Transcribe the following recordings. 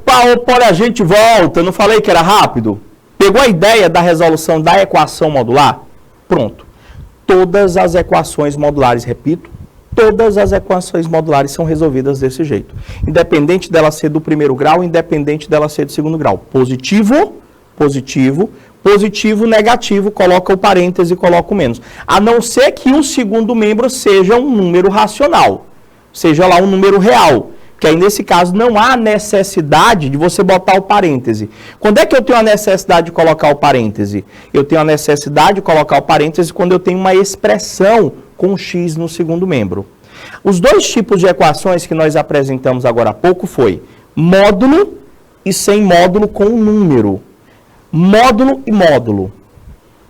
Paulo, a gente volta. Não falei que era rápido? Pegou a ideia da resolução da equação modular? Pronto. Todas as equações modulares, repito, todas as equações modulares são resolvidas desse jeito. Independente dela ser do primeiro grau, independente dela ser do segundo grau. Positivo, positivo, positivo, negativo, coloca o parêntese e coloca o menos. A não ser que o segundo membro seja um número racional, seja lá um número real. Que aí, nesse caso, não há necessidade de você botar o parêntese. Quando é que eu tenho a necessidade de colocar o parêntese? Eu tenho a necessidade de colocar o parêntese quando eu tenho uma expressão com x no segundo membro. Os dois tipos de equações que nós apresentamos agora há pouco foi módulo e sem módulo com um número. Módulo e módulo.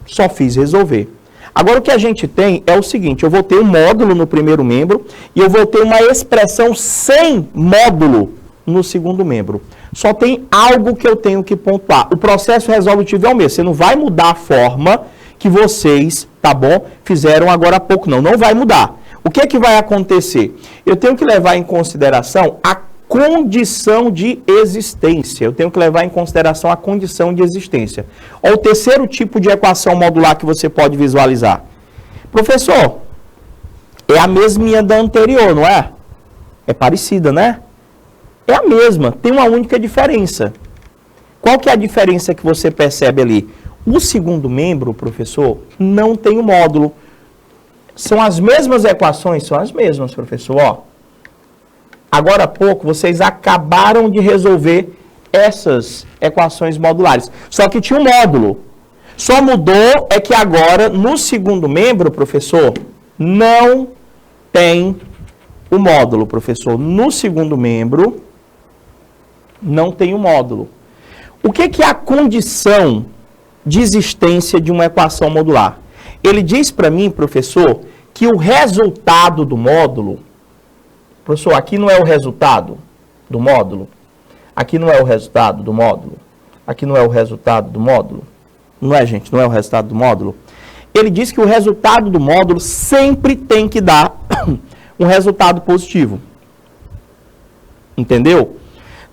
Só fiz resolver. Agora, o que a gente tem é o seguinte, eu vou ter um módulo no primeiro membro e eu vou ter uma expressão sem módulo no segundo membro. Só tem algo que eu tenho que pontuar. O processo resolutivo é o mesmo. Você não vai mudar a forma que vocês, tá bom, fizeram agora há pouco, não. Não vai mudar. O que é que vai acontecer? Eu tenho que levar em consideração a condição de existência. Eu tenho que levar em consideração a condição de existência. Olha o terceiro tipo de equação modular que você pode visualizar. Professor, é a mesminha da anterior, não é? É parecida, né? É a mesma, tem uma única diferença. Qual que é a diferença que você percebe ali? O segundo membro, professor, não tem o módulo. São as mesmas equações? São as mesmas, professor, ó. Agora há pouco, vocês acabaram de resolver essas equações modulares. Só que tinha um módulo. Só mudou é que agora, no segundo membro, professor, não tem o módulo, professor. No segundo membro, não tem o módulo. O que é a condição de existência de uma equação modular? Ele diz para mim, professor, que o resultado do módulo... Professor, aqui não é o resultado do módulo? Aqui não é o resultado do módulo? Aqui não é o resultado do módulo? Não é, gente? Não é o resultado do módulo? Ele diz que o resultado do módulo sempre tem que dar um resultado positivo. Entendeu?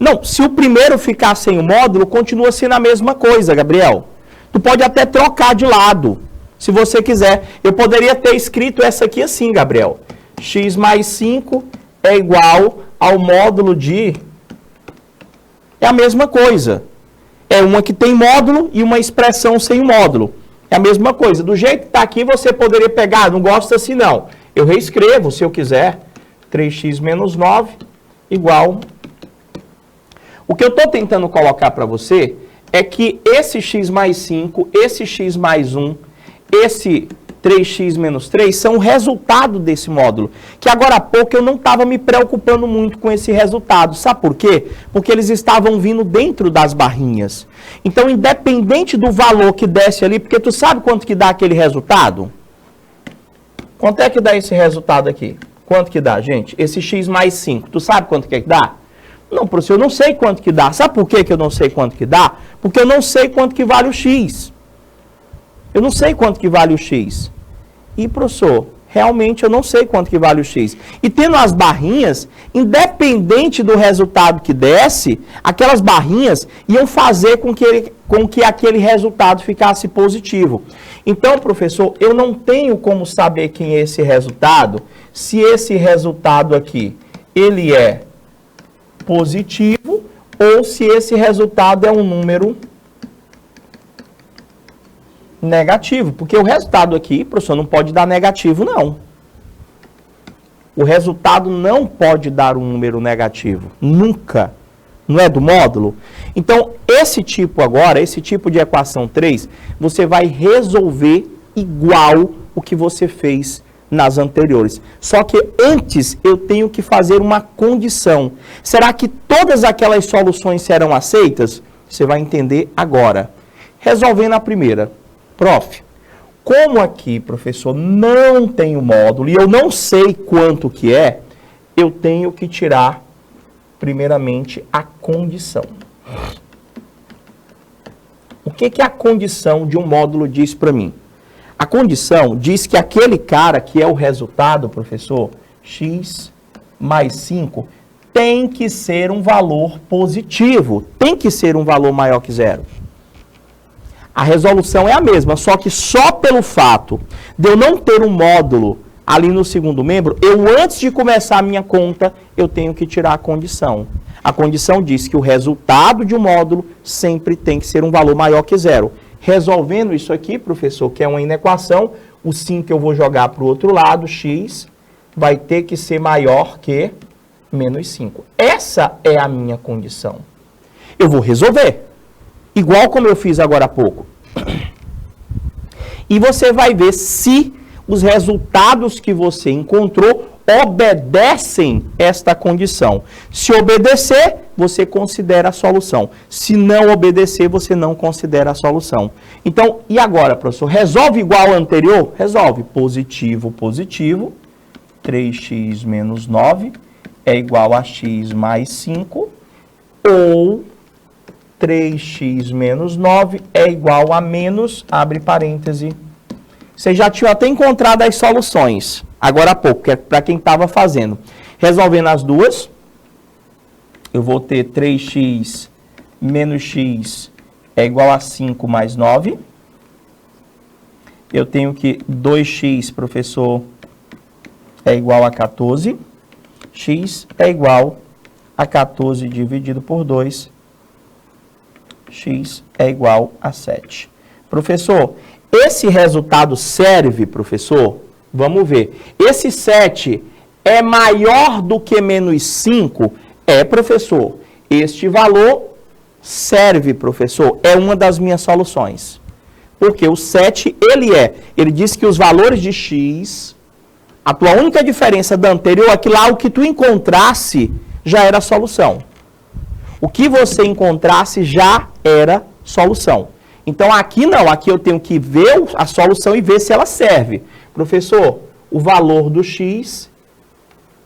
Não, se o primeiro ficar sem o módulo, continua sendo a mesma coisa, Gabriel. Tu pode até trocar de lado, se você quiser. Eu poderia ter escrito essa aqui assim, Gabriel. X mais 5... é igual ao módulo de... É a mesma coisa. É uma que tem módulo e uma expressão sem módulo. É a mesma coisa. Do jeito que está aqui, você poderia pegar, não gosta assim não. Eu reescrevo, se eu quiser. 3x menos 9 igual... O que eu estou tentando colocar para você é que esse x mais 5, esse x mais 1, esse... 3x menos 3 são o resultado desse módulo, que agora há pouco eu não estava me preocupando muito com esse resultado. Sabe por quê? Porque eles estavam vindo dentro das barrinhas. Então, independente do valor que desce ali, porque tu sabe quanto que dá aquele resultado? Quanto é que dá esse resultado aqui? Quanto que dá, gente? Esse x mais 5, tu sabe quanto que é que dá? Não, professor, eu não sei quanto que dá. Sabe por que eu não sei quanto que dá? Porque eu não sei quanto que vale o x. Eu não sei quanto que vale o x. E, professor, realmente eu não sei quanto que vale o x. E tendo as barrinhas, independente do resultado que desse, aquelas barrinhas iam fazer com que aquele resultado ficasse positivo. Então, professor, eu não tenho como saber quem é esse resultado, se esse resultado aqui, ele é positivo, ou se esse resultado é um número negativo, porque o resultado aqui, professor, não pode dar negativo, não. O resultado não pode dar um número negativo, nunca. Não é do módulo? Então, esse tipo agora, esse tipo de equação 3, você vai resolver igual o que você fez nas anteriores. Só que antes eu tenho que fazer uma condição. Será que todas aquelas soluções serão aceitas? Você vai entender agora. Resolvendo a primeira. Prof, como aqui, professor, não tem o módulo e eu não sei quanto que é, eu tenho que tirar, primeiramente, a condição. O que a condição de um módulo diz para mim? A condição diz que aquele cara que é o resultado, professor, x mais 5, tem que ser um valor positivo, tem que ser um valor maior que zero. A resolução é a mesma, só que só pelo fato de eu não ter um módulo ali no segundo membro, antes de começar a minha conta, eu tenho que tirar a condição. A condição diz que o resultado de um módulo sempre tem que ser um valor maior que zero. Resolvendo isso aqui, professor, que é uma inequação, o sim que eu vou jogar para o outro lado, x, vai ter que ser maior que menos 5. Essa é a minha condição. Eu vou resolver, igual como eu fiz agora há pouco. E você vai ver se os resultados que você encontrou obedecem esta condição. Se obedecer, você considera a solução. Se não obedecer, você não considera a solução. Então, e agora, professor? Resolve igual ao anterior? Resolve. Positivo, positivo. 3x menos 9 é igual a x mais 5. Ou 3x menos 9 é igual a menos, abre parêntese. Vocês já tinham até encontrado as soluções, agora há pouco, que é para quem estava fazendo. Resolvendo as duas, eu vou ter 3x menos x é igual a 5 mais 9. Eu tenho que 2x, professor, é igual a 14. X é igual a 14 dividido por 2. X é igual a 7. Professor, esse resultado serve, professor? Vamos ver. Esse 7 é maior do que menos 5? É, professor. Este valor serve, professor. É uma das minhas soluções. Porque o 7, ele diz que os valores de x, a tua única diferença da anterior é que lá o que tu encontrasse já era a solução. O que você encontrasse já era solução. Então, aqui não, aqui eu tenho que ver a solução e ver se ela serve. Professor, o valor do x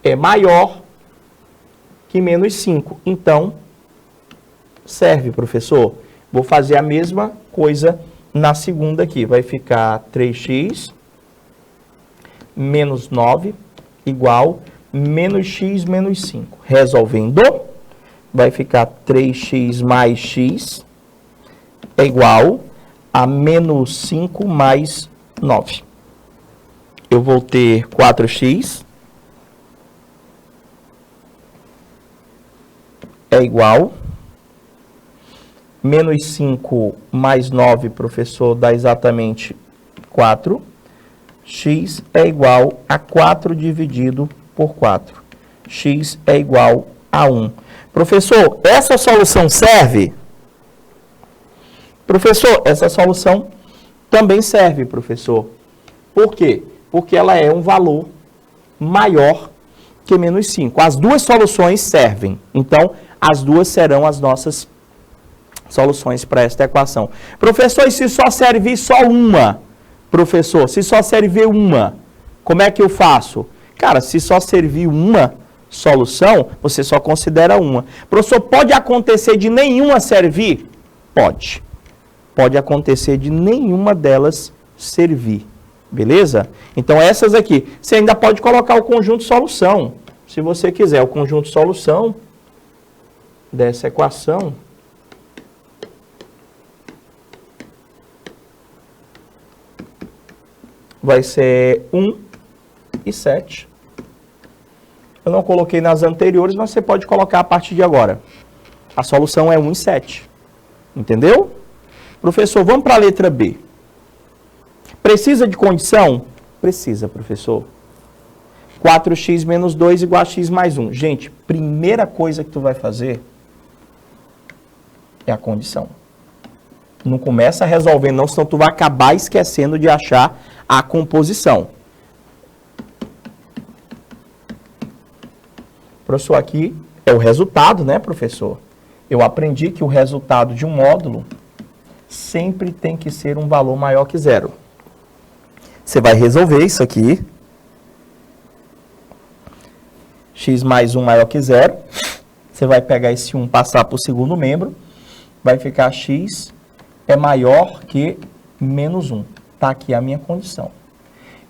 é maior que menos 5. Então, serve, professor. Vou fazer a mesma coisa na segunda aqui. Vai ficar 3x menos 9 igual menos x menos 5. Resolvendo, vai ficar 3x mais x é igual a menos 5 mais 9. Eu vou ter 4x é igual menos 5 mais 9, professor, dá exatamente 4. X é igual a 4 dividido por 4. X é igual a 1. Professor, essa solução serve? Professor, essa solução também serve, professor. Por quê? Porque ela é um valor maior que menos 5. As duas soluções servem. Então, as duas serão as nossas soluções para esta equação. Professor, e se só servir só uma? Professor, se só servir uma, como é que eu faço? Cara, se só servir uma solução, você só considera uma. Professor, pode acontecer de nenhuma servir? Pode. Pode acontecer de nenhuma delas servir. Beleza? Então, essas aqui. Você ainda pode colocar o conjunto solução. Se você quiser, o conjunto solução dessa equação vai ser 1 e 7. Eu não coloquei nas anteriores, mas você pode colocar a partir de agora. A solução é 1 e 7. Entendeu? Professor, vamos para a letra B. Precisa de condição? Precisa, professor. 4x menos 2 igual a x mais 1. Gente, primeira coisa que tu vai fazer é a condição. Não começa a resolver não, senão tu vai acabar esquecendo de achar a composição. Professor, aqui é o resultado, né, professor? Eu aprendi que o resultado de um módulo sempre tem que ser um valor maior que zero. Você vai resolver isso aqui. X mais 1 maior que zero. Você vai pegar esse 1 passar para o segundo membro. Vai ficar x é maior que menos 1. Está aqui a minha condição.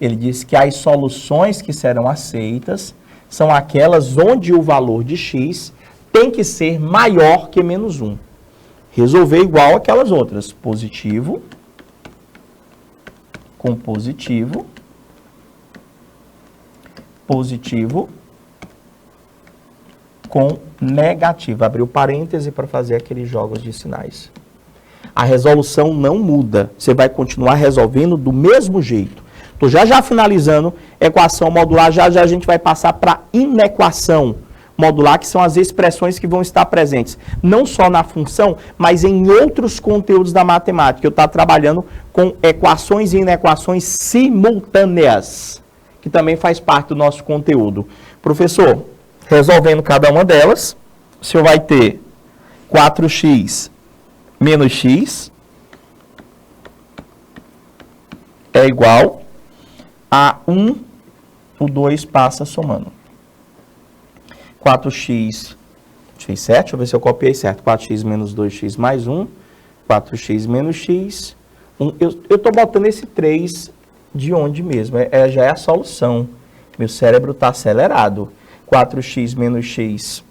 Ele diz que as soluções que serão aceitas são aquelas onde o valor de x tem que ser maior que menos 1. Resolver igual aquelas outras. Positivo com positivo. Positivo com negativo. Abriu parêntese para fazer aqueles jogos de sinais. A resolução não muda. Você vai continuar resolvendo do mesmo jeito. Estou já finalizando equação modular. Já a gente vai passar para inequação modular, que são as expressões que vão estar presentes, não só na função, mas em outros conteúdos da matemática. Eu estou trabalhando com equações e inequações simultâneas, que também faz parte do nosso conteúdo. Professor, resolvendo cada uma delas, o senhor vai ter 4x menos x é igual a 1, o 2 passa somando. 4x, fez certo? Deixa eu ver se eu copiei certo. 4x menos 2x mais 1, 4x menos x. Eu estou botando esse 3 de onde mesmo? Já é a solução. Meu cérebro está acelerado. 4x menos x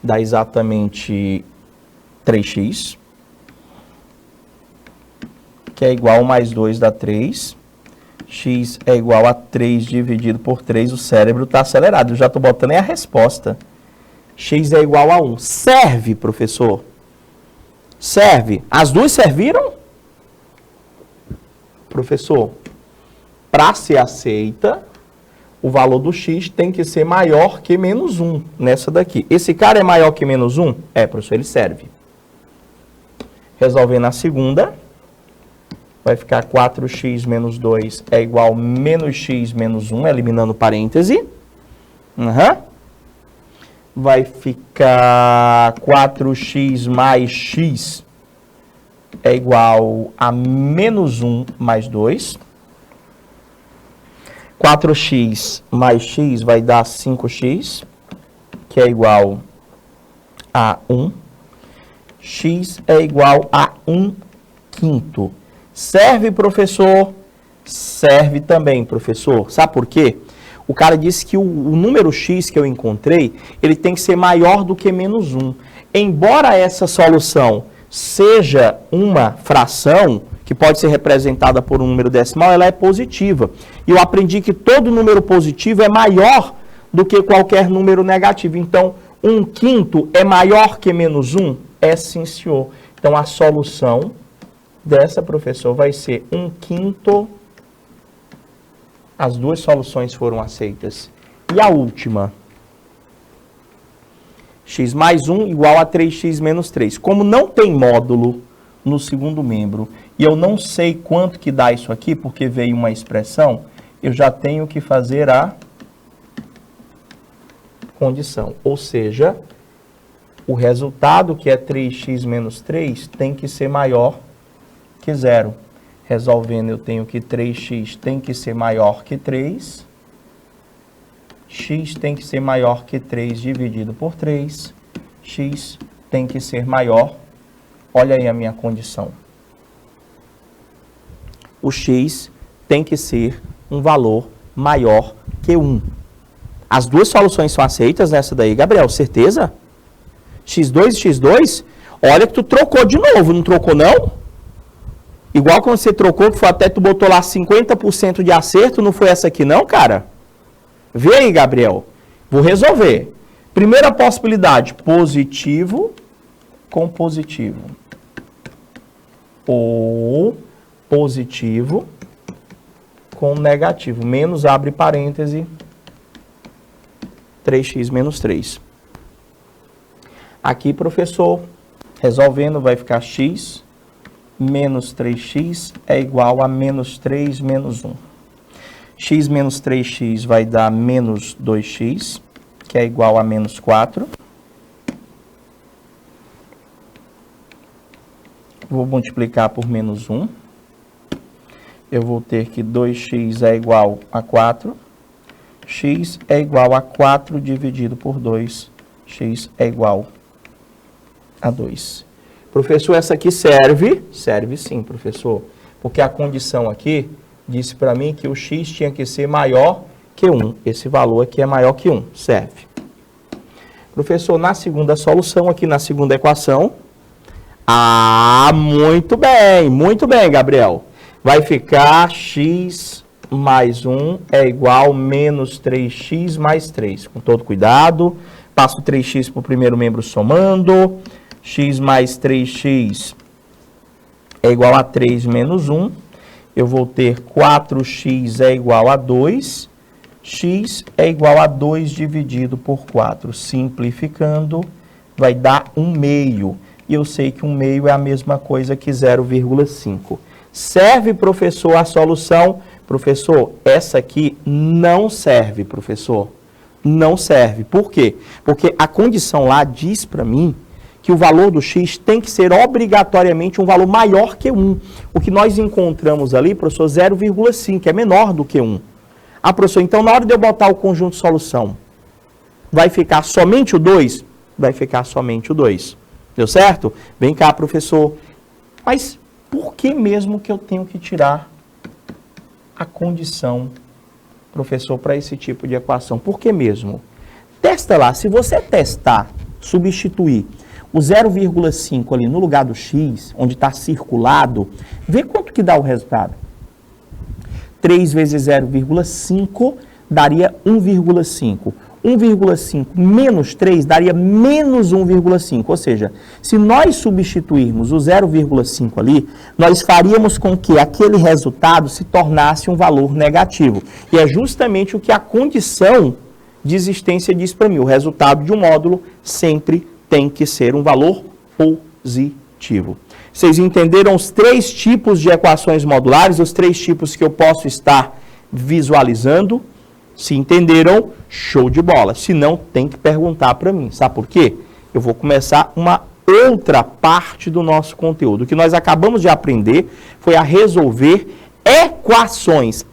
dá exatamente 3x, que é igual a mais 2 dá 3. X é igual a 3 dividido por 3. O cérebro está acelerado. Eu já estou botando a resposta. X é igual a 1. Serve, professor? Serve. As duas serviram? Professor, para ser aceita, o valor do x tem que ser maior que menos 1 nessa daqui. Esse cara é maior que menos 1? É, professor, ele serve. Resolvendo a segunda, vai ficar 4x menos 2 é igual a menos x menos 1, eliminando parêntese. Vai ficar 4x mais x é igual a menos 1 mais 2. 4x mais x vai dar 5x, que é igual a 1. X é igual a 1/5. Serve, professor? Serve também, professor. Sabe por quê? O cara disse que o número x que eu encontrei, ele tem que ser maior do que menos 1. Embora essa solução seja uma fração, que pode ser representada por um número decimal, ela é positiva. E eu aprendi que todo número positivo é maior do que qualquer número negativo. Então, 1/5 é maior que menos 1? É, sim, senhor. Então, a solução dessa, professor, vai ser 1/5. As duas soluções foram aceitas. E a última? X mais 1 igual a 3x menos 3. Como não tem módulo no segundo membro, e eu não sei quanto que dá isso aqui, porque veio uma expressão, eu já tenho que fazer a condição. Ou seja, o resultado, que é 3x menos 3, tem que ser maior que 0. Resolvendo, eu tenho que 3x tem que ser maior que 3. X tem que ser maior que 3 dividido por 3. X tem que ser maior. Olha aí a minha condição. O x tem que ser um valor maior que 1. As duas soluções são aceitas nessa daí, Gabriel, certeza? x2 e x2? Olha que tu trocou de novo, não trocou não? Igual quando você trocou, que foi até tu botou lá 50% de acerto, não foi essa aqui não, cara? Vê aí, Gabriel. Vou resolver. Primeira possibilidade, positivo com positivo. Ou positivo com negativo. Menos, abre parêntese, 3x menos 3. Aqui, professor, resolvendo, vai ficar x menos 3x é igual a menos 3 menos 1. X menos 3x vai dar menos 2x, que é igual a menos 4. Vou multiplicar por menos 1. Eu vou ter que 2x é igual a 4. X é igual a 4 dividido por 2. X é igual a 2. Professor, essa aqui serve? Serve sim, professor. Porque a condição aqui disse para mim que o x tinha que ser maior que 1. Esse valor aqui é maior que 1. Serve. Professor, na segunda solução, aqui na segunda equação... muito bem, Gabriel. Vai ficar x mais 1 é igual a menos 3x mais 3. Com todo cuidado. Passo 3x para o primeiro membro somando. X mais 3x é igual a 3 menos 1. Eu vou ter 4x é igual a 2. X é igual a 2 dividido por 4. Simplificando, vai dar 1/2. E eu sei que 1/2 é a mesma coisa que 0,5. Serve, professor, a solução? Professor, essa aqui não serve, professor. Não serve. Por quê? Porque a condição lá diz para mim que o valor do x tem que ser obrigatoriamente um valor maior que 1. O que nós encontramos ali, professor, 0,5, é menor do que 1. Ah, professor, então na hora de eu botar o conjunto de solução, vai ficar somente o 2? Vai ficar somente o 2. Deu certo? Vem cá, professor. Mas por que mesmo que eu tenho que tirar a condição, professor, para esse tipo de equação? Por que mesmo? Testa lá. Se você testar, substituir o 0,5 ali no lugar do x, onde está circulado, vê quanto que dá o resultado. 3 vezes 0,5 daria 1,5. 1,5 menos 3 daria menos 1,5. Ou seja, se nós substituirmos o 0,5 ali, nós faríamos com que aquele resultado se tornasse um valor negativo. E é justamente o que a condição de existência diz para mim. O resultado de um módulo sempre tem que ser um valor positivo. Vocês entenderam os 3 tipos de equações modulares, os 3 tipos que eu posso estar visualizando? Se entenderam, show de bola. Se não, tem que perguntar para mim. Sabe por quê? Eu vou começar uma outra parte do nosso conteúdo. O que nós acabamos de aprender foi a resolver equações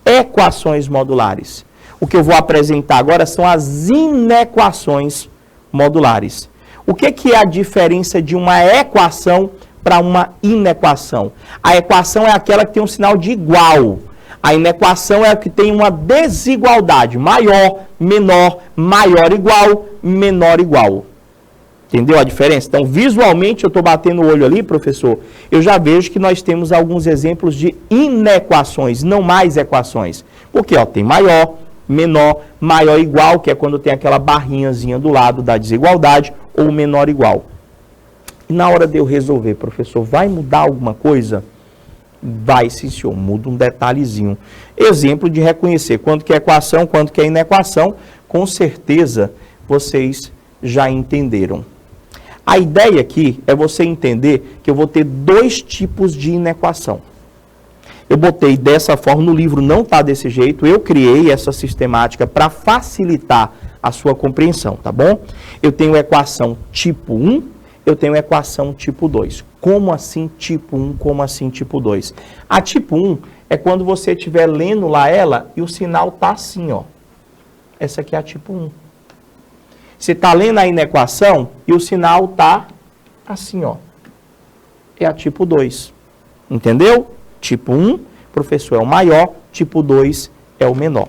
modulares. O que eu vou apresentar agora são as inequações modulares. O que é a diferença de uma equação para uma inequação? A equação é aquela que tem um sinal de igual. A inequação é a que tem uma desigualdade. Maior, menor, maior igual, menor igual. Entendeu a diferença? Então, visualmente, eu estou batendo o olho ali, professor, eu já vejo que nós temos alguns exemplos de inequações, não mais equações. Porque tem maior, menor, maior igual, que é quando tem aquela barrinhazinha do lado da desigualdade, ou menor igual. E na hora de eu resolver, professor, vai mudar alguma coisa? Vai, sim, senhor. Muda um detalhezinho. Exemplo de reconhecer quanto que é equação, quanto que é inequação, com certeza vocês já entenderam. A ideia aqui é você entender que eu vou ter 2 tipos de inequação. Eu botei dessa forma, no livro não está desse jeito, eu criei essa sistemática para facilitar a sua compreensão, tá bom? Eu tenho equação tipo 1, eu tenho equação tipo 2. Como assim tipo 1, como assim tipo 2? A tipo 1 é quando você estiver lendo lá ela e o sinal está assim, ó. Essa aqui é a tipo 1. Você está lendo a inequação e o sinal está assim, ó. É a tipo 2. Entendeu? Tipo 1, professor, é o maior, tipo 2 é o menor.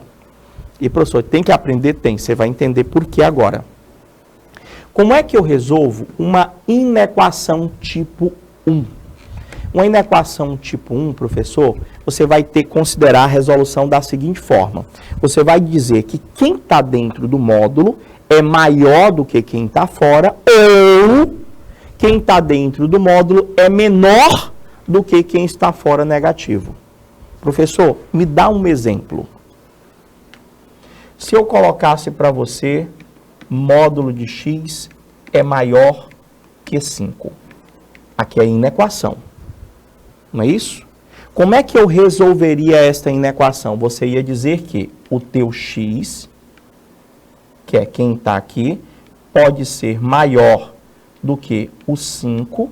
E, professor, tem que aprender? Tem. Você vai entender por que agora. Como é que eu resolvo uma inequação tipo 1? Uma inequação tipo 1, professor, você vai ter que considerar a resolução da seguinte forma. Você vai dizer que quem está dentro do módulo é maior do que quem está fora, ou quem está dentro do módulo é menor do que quem está fora negativo. Professor, me dá um exemplo. Se eu colocasse para você, módulo de x é maior que 5. Aqui é a inequação. Não é isso? Como é que eu resolveria esta inequação? Você ia dizer que o teu x, que é quem está aqui, pode ser maior do que o 5,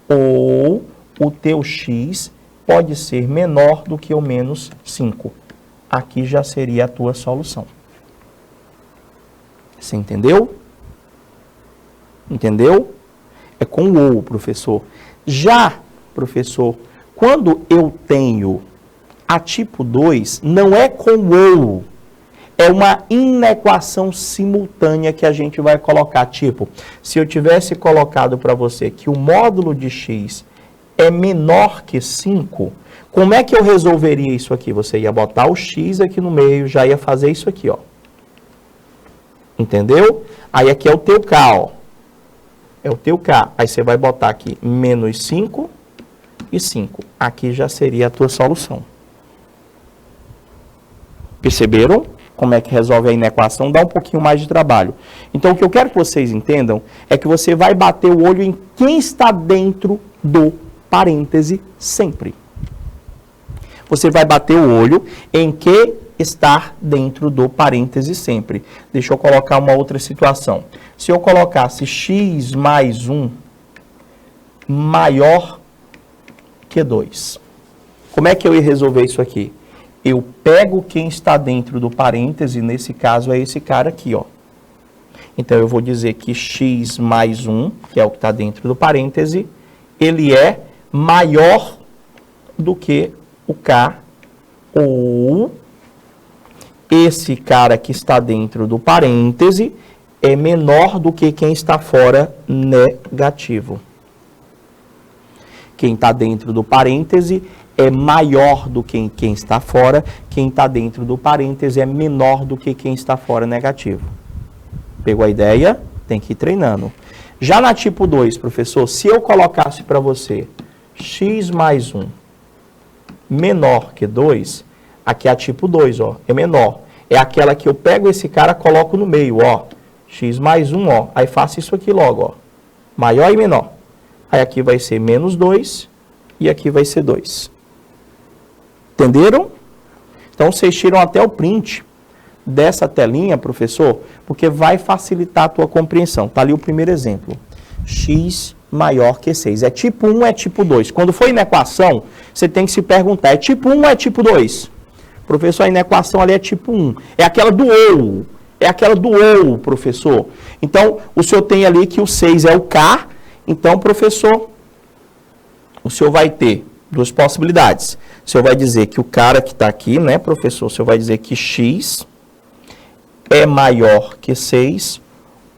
ou o teu x pode ser menor do que o menos 5. Aqui já seria a tua solução. Você entendeu? Entendeu? É com o ou, professor. Já, professor, Quando eu tenho a tipo 2, não é com ou, é uma inequação simultânea que a gente vai colocar. Tipo, se eu tivesse colocado para você que o módulo de x é menor que 5, como é que eu resolveria isso aqui? Você ia botar o x aqui no meio, já ia fazer isso aqui, ó. Entendeu? Aí aqui é o teu k, ó. É o teu k. Aí você vai botar aqui menos 5 e 5. Aqui já seria a tua solução. Perceberam como é que resolve a inequação? Dá um pouquinho mais de trabalho. Então, o que eu quero que vocês entendam é que você vai bater o olho em quem está dentro do parêntese sempre. Você vai bater o olho em que está dentro do parêntese sempre. Deixa eu colocar uma outra situação. Se eu colocasse x mais 1 maior que 2, como é que eu ia resolver isso aqui? Eu pego quem está dentro do parêntese, nesse caso é esse cara aqui, ó. Então, eu vou dizer que x mais 1, que é o que está dentro do parêntese, ele é maior do que o k, ou esse cara que está dentro do parêntese é menor do que quem está fora, negativo. Quem está dentro do parêntese é maior do que quem está fora, quem está dentro do parêntese é menor do que quem está fora, negativo. Pegou a ideia? Tem que ir treinando. Já na tipo 2, professor, se eu colocasse para você x mais 1 menor que 2, aqui é a tipo 2, ó, é menor. É aquela que eu pego esse cara e coloco no meio, ó. X mais 1, ó. Aí faço isso aqui logo, ó. Maior e menor. Aí aqui vai ser menos 2 e aqui vai ser 2. Entenderam? Então, vocês tiram até o print dessa telinha, professor, porque vai facilitar a tua compreensão. Tá ali o primeiro exemplo. X maior que 6. É tipo 1, é tipo 2. Quando for inequação, você tem que se perguntar, é tipo 1 ou é tipo 2? Professor, a inequação ali é tipo 1. É aquela do ou. É aquela do ou, professor. Então, o senhor tem ali que o 6 é o K. Então, professor, o senhor vai ter duas possibilidades. O senhor vai dizer que o cara que está aqui, né, professor? O senhor vai dizer que X é maior que 6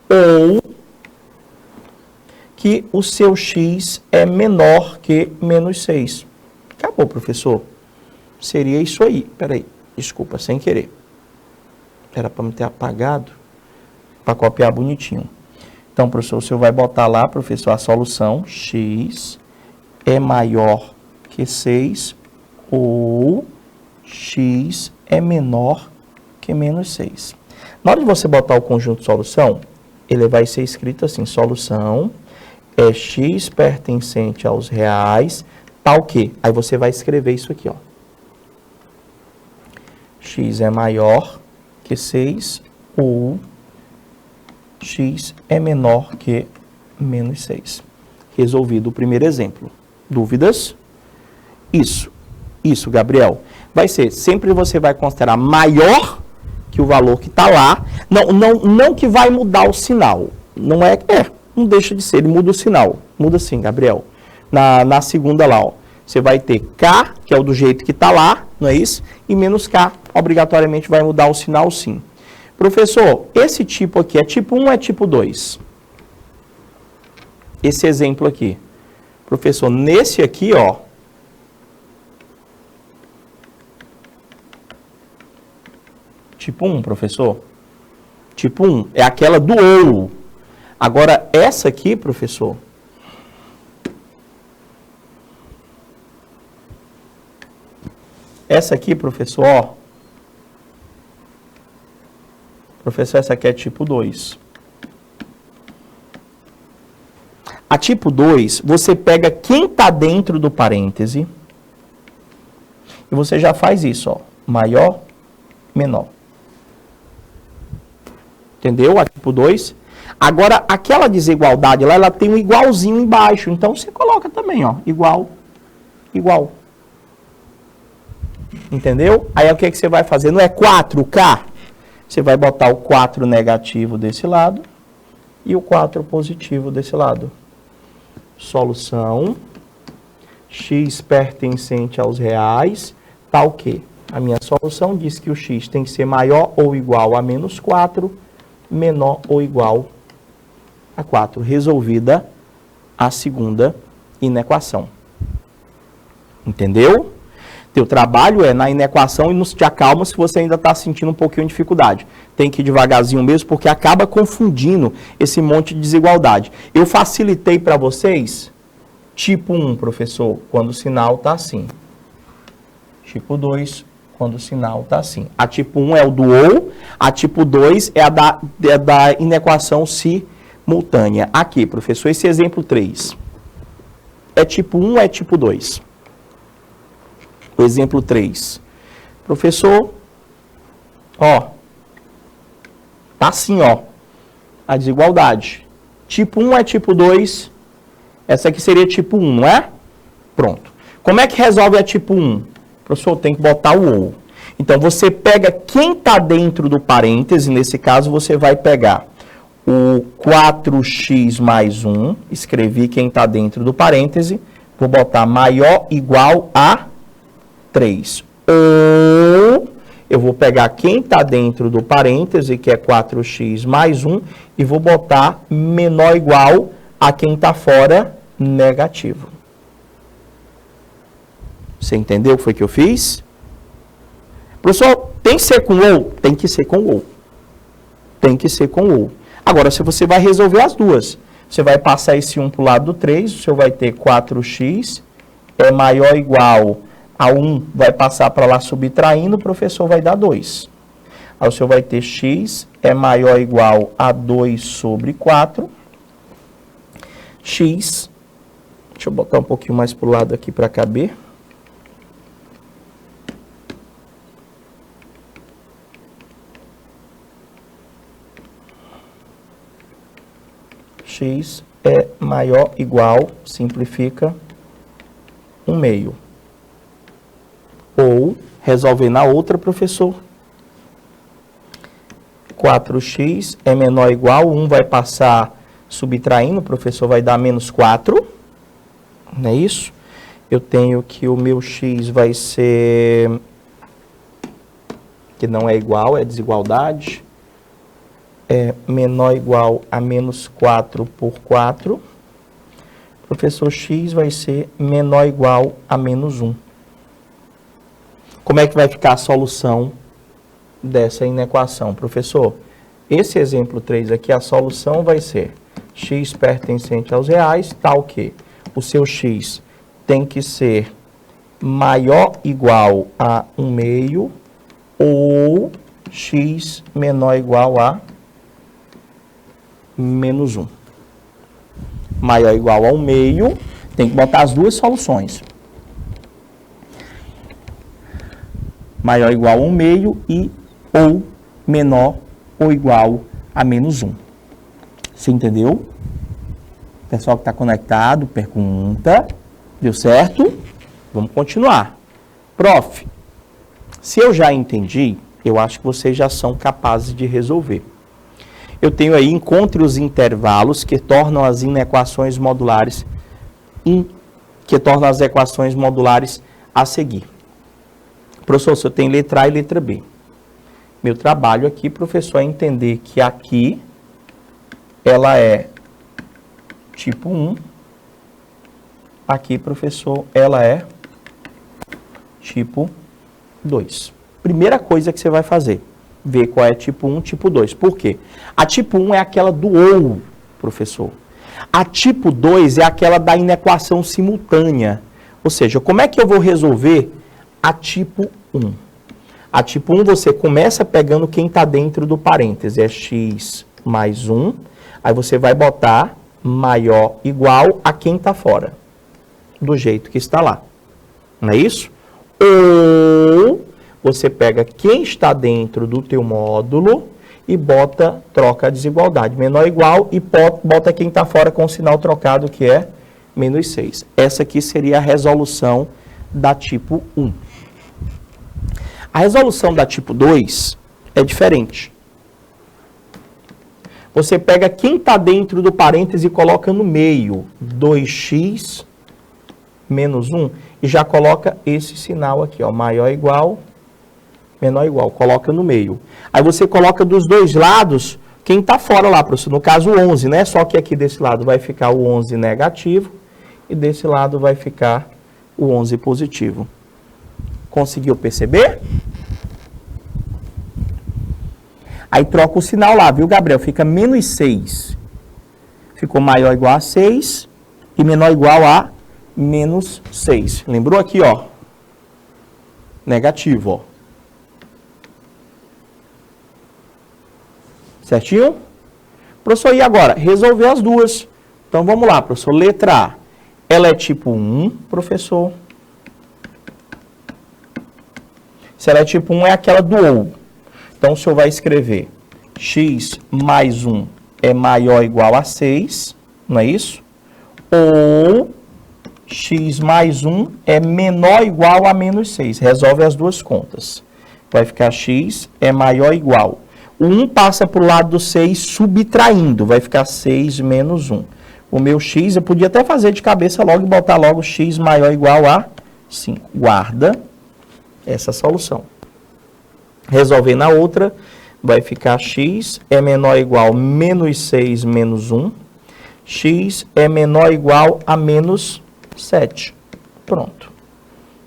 ou que o seu X é menor que menos 6. Acabou, professor. Seria isso aí. Peraí, desculpa, sem querer. Era para me ter apagado, para copiar bonitinho. Então, professor, o senhor vai botar lá, professor, a solução. X é maior que 6 ou X é menor que menos 6. Na hora de você botar o conjunto de solução, ele vai ser escrito assim, solução é x pertencente aos reais, tal que. Aí você vai escrever isso aqui, ó. X é maior que 6 ou x é menor que menos 6. Resolvido o primeiro exemplo. Dúvidas? Isso, Gabriel. Vai ser, sempre você vai considerar maior que o valor que está lá. Não que vai mudar o sinal. Não deixa de ser, ele muda o sinal. Muda sim, Gabriel. Na segunda lá, ó. Você vai ter K, que é o do jeito que está lá, não é isso? E menos K, obrigatoriamente vai mudar o sinal sim. Professor, esse tipo aqui é tipo 1 ou é tipo 2? Esse exemplo aqui. Professor, nesse aqui, ó. Tipo 1, professor. Tipo 1, é aquela do ou. Agora, essa aqui, professor. Essa aqui, professor, ó. Professor, essa aqui é tipo 2. A tipo 2, você pega quem está dentro do parêntese e você já faz isso, ó. Maior, menor. Entendeu? A tipo 2. Agora, aquela desigualdade lá, ela tem um igualzinho embaixo. Então, você coloca também, ó. Igual, igual. Entendeu? Aí, o que você vai fazer? Não é 4K? Você vai botar o 4 negativo desse lado e o 4 positivo desse lado. Solução. x pertencente aos reais, tá o quê? A minha solução diz que o x tem que ser maior ou igual a menos 4, menor ou igual a 4. Resolvida a segunda inequação. Entendeu? Teu trabalho é na inequação e não te acalma se você ainda está sentindo um pouquinho de dificuldade. Tem que ir devagarzinho mesmo, porque acaba confundindo esse monte de desigualdade. Eu facilitei para vocês tipo 1, professor, quando o sinal está assim. Tipo 2, quando o sinal está assim. A tipo 1 é o do ou, a tipo 2 é a da inequação simultânea. Aqui, professor, esse exemplo 3. É tipo 1 ou é tipo 2? O exemplo 3. Professor, ó, tá assim, ó, a desigualdade. Tipo 1 é tipo 2, essa aqui seria tipo 1, não é? Pronto. Como é que resolve a tipo 1? Professor, tem que botar o ou. Então, você pega quem está dentro do parêntese, nesse caso, você vai pegar o 4x mais 1, escrevi quem está dentro do parêntese, vou botar maior igual a 3. Ou eu vou pegar quem está dentro do parêntese, que é 4x mais 1, e vou botar menor ou igual a quem está fora, negativo. Você entendeu o que foi que eu fiz? Professor, tem que ser com ou? Tem que ser com ou. Tem que ser com ou. Agora, se você vai resolver as duas, você vai passar esse 1 para o lado do 3, o senhor vai ter 4x é maior ou igual a 1, vai passar para lá subtraindo, o professor vai dar 2. Aí o senhor vai ter x é maior ou igual a 2 sobre 4. X, deixa eu botar um pouquinho mais para o lado aqui para caber. X é maior ou igual, simplifica, 1/2. Ou, resolver na outra, professor. 4x é menor ou igual, 1 vai passar subtraindo, o professor vai dar menos 4. Não é isso? Eu tenho que o meu x vai ser, que não é igual, é desigualdade. É menor ou igual a menos 4 por 4. Professor, x vai ser menor ou igual a menos 1. Como é que vai ficar a solução dessa inequação? Professor, esse exemplo 3 aqui, a solução vai ser x pertencente aos reais, tal que o seu x tem que ser maior ou igual a 1/2 ou x menor ou igual a menos 1. Maior ou igual a 1/2, tem que botar as duas soluções. Maior ou igual a 1/2 e ou menor ou igual a menos 1. Você entendeu? Pessoal que está conectado, pergunta. Deu certo? Vamos continuar. Prof, se eu já entendi, eu acho que vocês já são capazes de resolver. Eu tenho aí, encontre os intervalos que tornam as inequações modulares, a seguir. Professor, se eu tenho letra A e letra B. Meu trabalho aqui, professor, é entender que aqui ela é tipo 1. Aqui, professor, ela é tipo 2. Primeira coisa que você vai fazer, ver qual é tipo 1, tipo 2. Por quê? A tipo 1 é aquela do ou, professor. A tipo 2 é aquela da inequação simultânea. Ou seja, como é que eu vou resolver a tipo 1? A tipo 1 você começa pegando quem está dentro do parêntese. É x mais 1. Aí você vai botar maior igual a quem está fora. Do jeito que está lá. Não é isso? Ou você pega quem está dentro do teu módulo e troca a desigualdade. Menor ou igual e bota quem está fora com o sinal trocado, que é menos 6. Essa aqui seria a resolução da tipo 1. A resolução da tipo 2 é diferente. Você pega quem está dentro do parêntese e coloca no meio. 2x menos 1, e já coloca esse sinal aqui, ó, maior ou igual, menor ou igual, coloca no meio. Aí você coloca dos dois lados quem está fora lá, professor, no caso o 11, né? Só que aqui desse lado vai ficar o 11 negativo e desse lado vai ficar o 11 positivo. Conseguiu perceber? Aí troca o sinal lá, viu, Gabriel? Fica menos 6. Ficou maior ou igual a 6 e menor ou igual a menos 6. Lembrou aqui, ó? Negativo, ó. Certinho? Professor, e agora? Resolver as duas. Então, vamos lá, professor. Letra A. Ela é tipo 1, professor. Se ela é tipo 1, é aquela do ou. Então, o senhor vai escrever x mais 1 é maior ou igual a 6, não é isso? Ou x mais 1 é menor ou igual a menos 6. Resolve as duas contas. Vai ficar x é maior ou igual. O 1 passa para o lado do 6 subtraindo. Vai ficar 6 menos 1. O meu x, eu podia até fazer de cabeça logo e botar logo x maior ou igual a 5. Guarda essa solução. Resolver na outra, vai ficar x é menor ou igual a menos 6 menos 1. X é menor ou igual a menos 7. Pronto.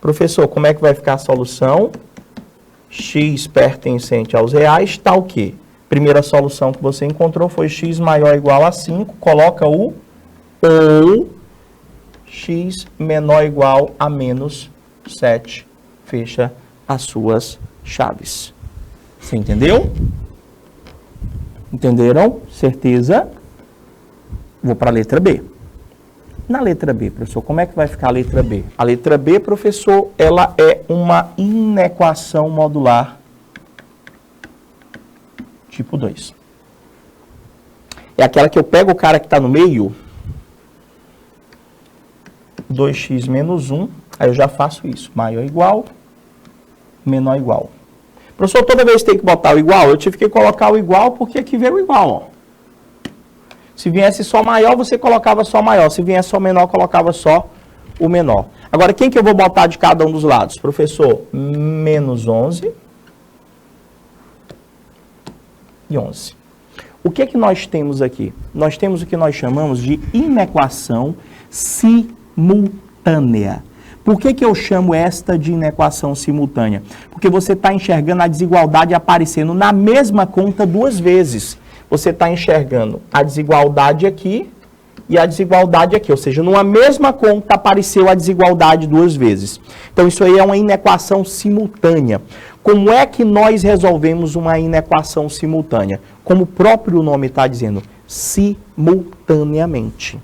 Professor, como é que vai ficar a solução? X pertencente aos reais está o quê? Primeira solução que você encontrou foi x maior ou igual a 5. Coloca o ou x menor ou igual a menos 7. Fecha as suas chaves. Você entendeu? Entenderam? Certeza? Vou para a letra B. Na letra B, professor, como é que vai ficar a letra B? A letra B, professor, ela é uma inequação modular tipo 2. É aquela que eu pego o cara que está no meio, 2x menos 1, aí eu já faço isso, maior ou igual, menor ou igual. Professor, toda vez que tem que botar o igual, eu tive que colocar o igual porque aqui veio o igual, ó. Se viesse só maior, você colocava só maior. Se viesse só menor, colocava só o menor. Agora, quem que eu vou botar de cada um dos lados? Professor, menos 11 e 11. O que que nós temos aqui? Nós temos o que nós chamamos de inequação simultânea. Por que que eu chamo esta de inequação simultânea? Porque você está enxergando a desigualdade aparecendo na mesma conta duas vezes. Você está enxergando a desigualdade aqui e a desigualdade aqui. Ou seja, numa mesma conta apareceu a desigualdade duas vezes. Então, isso aí é uma inequação simultânea. Como é que nós resolvemos uma inequação simultânea? Como o próprio nome está dizendo, simultaneamente.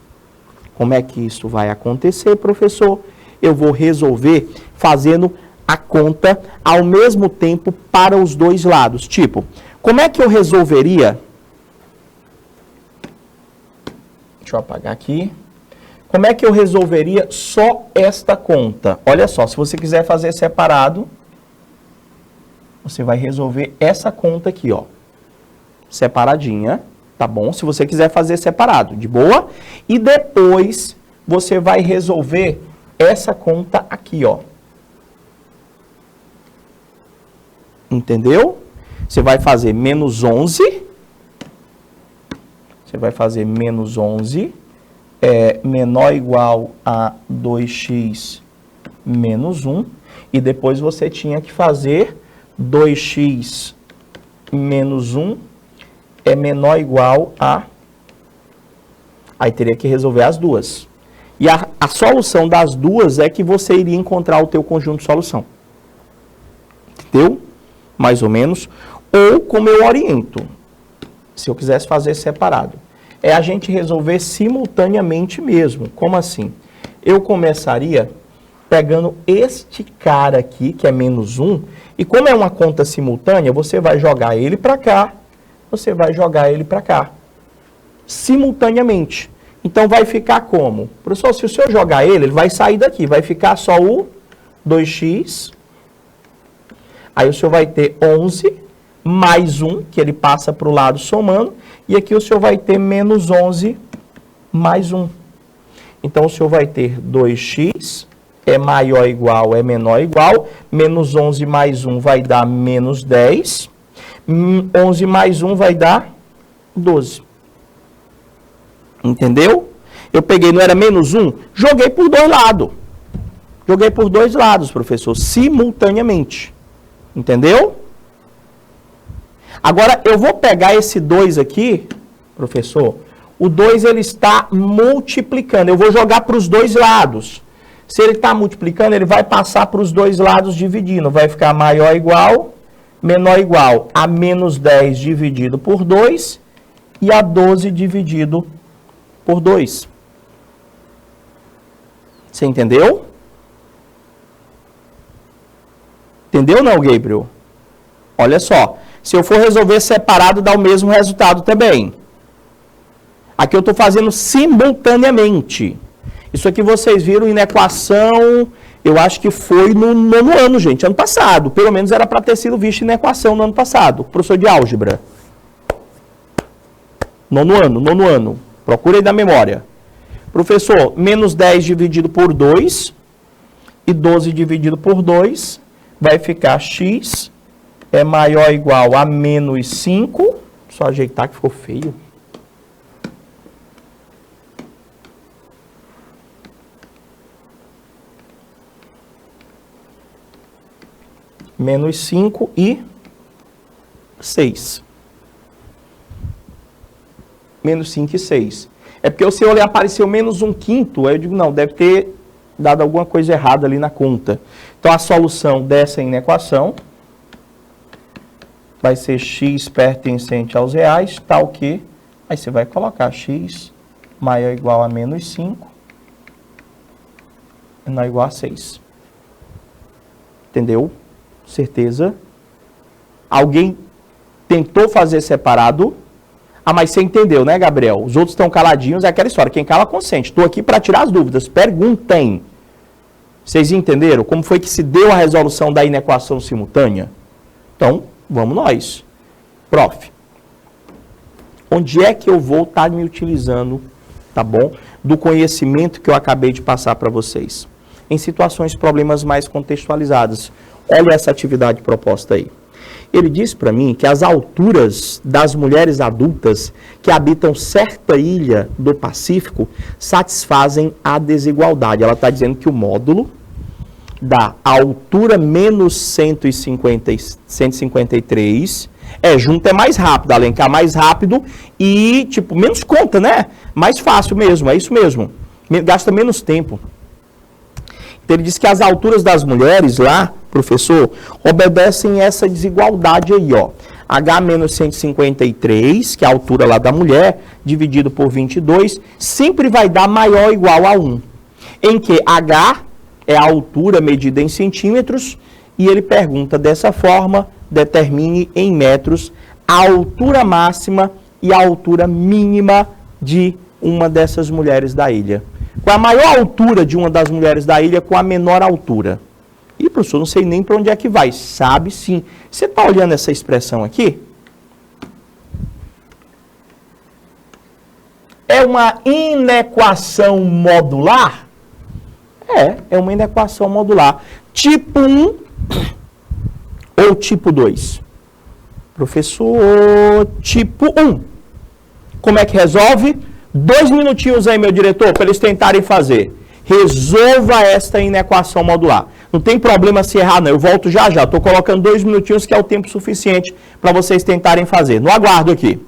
Como é que isso vai acontecer, professor? Eu vou resolver fazendo a conta ao mesmo tempo para os dois lados. Tipo, como é que eu resolveria... Deixa eu apagar aqui. Como é que eu resolveria só esta conta? Olha só, se você quiser fazer separado, você vai resolver essa conta aqui, ó. Separadinha, tá bom? Se você quiser fazer separado, de boa. E depois, você vai resolver essa conta aqui, ó. Entendeu? Você vai fazer menos 11... Você vai fazer menos 11 é menor ou igual a 2x menos 1. E depois você tinha que fazer 2x menos 1 é menor ou igual a... Aí teria que resolver as duas. E a solução das duas é que você iria encontrar o teu conjunto de solução. Entendeu? Mais ou menos. Ou como eu oriento. Se eu quisesse fazer separado, é a gente resolver simultaneamente mesmo. Como assim? Eu começaria pegando este cara aqui, que é menos 1, e como é uma conta simultânea, você vai jogar ele para cá, você vai jogar ele para cá, simultaneamente. Então, vai ficar como? Professor, se o senhor jogar ele vai sair daqui, vai ficar só o 2x, aí o senhor vai ter 11 mais 1, que ele passa para o lado somando, e aqui o senhor vai ter menos 11 mais 1. Então, o senhor vai ter 2x é maior ou igual, é menor ou igual, menos 11 mais 1 vai dar menos 10, 11 mais 1 vai dar 12. Entendeu? Eu peguei, não era menos 1, joguei por dois lados. Joguei por dois lados, professor, simultaneamente. Entendeu? Agora, eu vou pegar esse 2 aqui, professor, o 2 ele está multiplicando. Eu vou jogar para os dois lados. Se ele está multiplicando, ele vai passar para os dois lados dividindo. Vai ficar maior ou igual, menor ou igual a menos 10 dividido por 2 e a 12 dividido por 2. Você entendeu? Entendeu ou não, Gabriel? Olha só. Se eu for resolver separado, dá o mesmo resultado também. Aqui eu estou fazendo simultaneamente. Isso aqui vocês viram na equação, eu acho que foi no nono ano, gente, ano passado. Pelo menos era para ter sido visto na equação no ano passado. Professor de álgebra. Nono ano. Procura aí na memória. Professor, menos 10 dividido por 2 e 12 dividido por 2 vai ficar x é maior ou igual a menos 5. Só ajeitar que ficou feio. Menos 5 e 6. Menos 5 e 6. É porque o seu olhar apareceu menos 1/5, aí eu digo, não, deve ter dado alguma coisa errada ali na conta. Então, a solução dessa inequação vai ser x pertencente aos reais, tal que, aí você vai colocar x maior ou igual a menos 5, menor ou igual a 6. Entendeu? Certeza? Alguém tentou fazer separado? Ah, mas você entendeu, né, Gabriel? Os outros estão caladinhos, é aquela história. Quem cala, consente. Estou aqui para tirar as dúvidas. Perguntem. Vocês entenderam como foi que se deu a resolução da inequação simultânea? Então, vamos nós. Prof, onde é que eu vou estar me utilizando, tá bom, do conhecimento que eu acabei de passar para vocês? Em situações, problemas mais contextualizadas. Olha essa atividade proposta aí. Ele diz para mim que as alturas das mulheres adultas que habitam certa ilha do Pacífico satisfazem a desigualdade. Ela está dizendo que o módulo da altura menos 153 junto é mais rápido, alencar mais rápido e, tipo, menos conta, né? Mais fácil mesmo, é isso mesmo. Gasta menos tempo. Então, ele diz que as alturas das mulheres lá, professor, obedecem essa desigualdade aí, ó. H menos 153, que é a altura lá da mulher, dividido por 22, sempre vai dar maior ou igual a 1. Em que H é a altura medida em centímetros, e ele pergunta dessa forma, determine em metros a altura máxima e a altura mínima de uma dessas mulheres da ilha. Com a maior altura de uma das mulheres da ilha, com a menor altura. E, professor, não sei nem para onde é que vai. Sabe sim. Você está olhando essa expressão aqui? É uma inequação modular? É uma inequação modular. Tipo 1 ou tipo 2? Professor, tipo 1. Como é que resolve? 2 minutinhos aí, meu diretor, para eles tentarem fazer. Resolva esta inequação modular. Não tem problema se errar, não. Eu volto já já. Estou colocando 2 minutinhos, que é o tempo suficiente para vocês tentarem fazer. No aguardo aqui.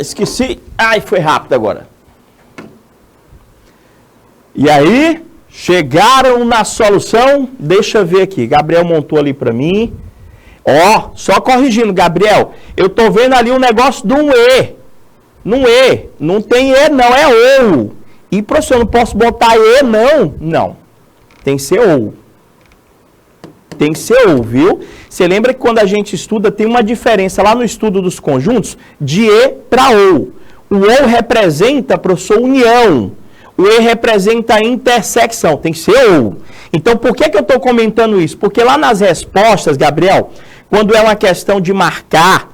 Esqueci. Ai, foi rápido agora. E aí, chegaram na solução. Deixa eu ver aqui. Gabriel montou ali para mim. Ó, só corrigindo, Gabriel. Eu tô vendo ali um negócio de um E. Não E. Não tem E, não. É OU. E, professor, eu não posso botar E, não? Não. Tem que ser OU. Tem que ser OU, viu? Você lembra que quando a gente estuda, tem uma diferença lá no estudo dos conjuntos de E para OU. O OU representa, professor, união. O E representa intersecção. Tem que ser OU. Então, por que eu estou comentando isso? Porque lá nas respostas, Gabriel, quando é uma questão de marcar,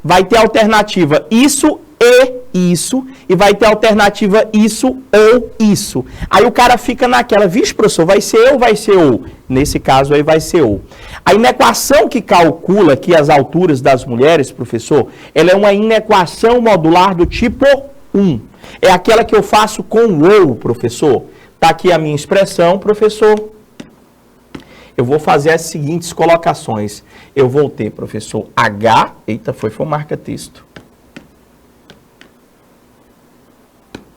vai ter alternativa isso e isso, e vai ter alternativa isso ou isso. Aí o cara fica naquela, vixe, professor, vai ser eu ou vai ser ou? Nesse caso aí vai ser ou. A inequação que calcula aqui as alturas das mulheres, professor, ela é uma inequação modular do tipo 1. É aquela que eu faço com ou, professor. Está aqui a minha expressão, professor. Eu vou fazer as seguintes colocações. Eu vou ter, professor, H. Eita, foi marca-texto.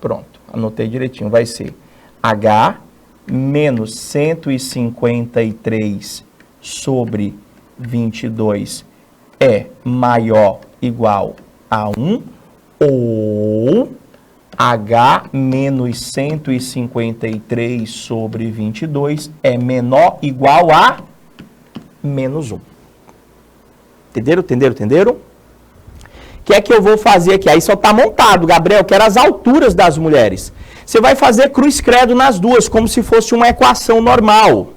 Pronto, anotei direitinho. Vai ser H menos 153 sobre 22 é maior igual a 1, ou H menos 153 sobre 22 é menor igual a menos 1. Entenderam? O que é que eu vou fazer aqui? Aí só está montado, Gabriel, que era as alturas das mulheres. Você vai fazer cruz credo nas duas, como se fosse uma equação normal.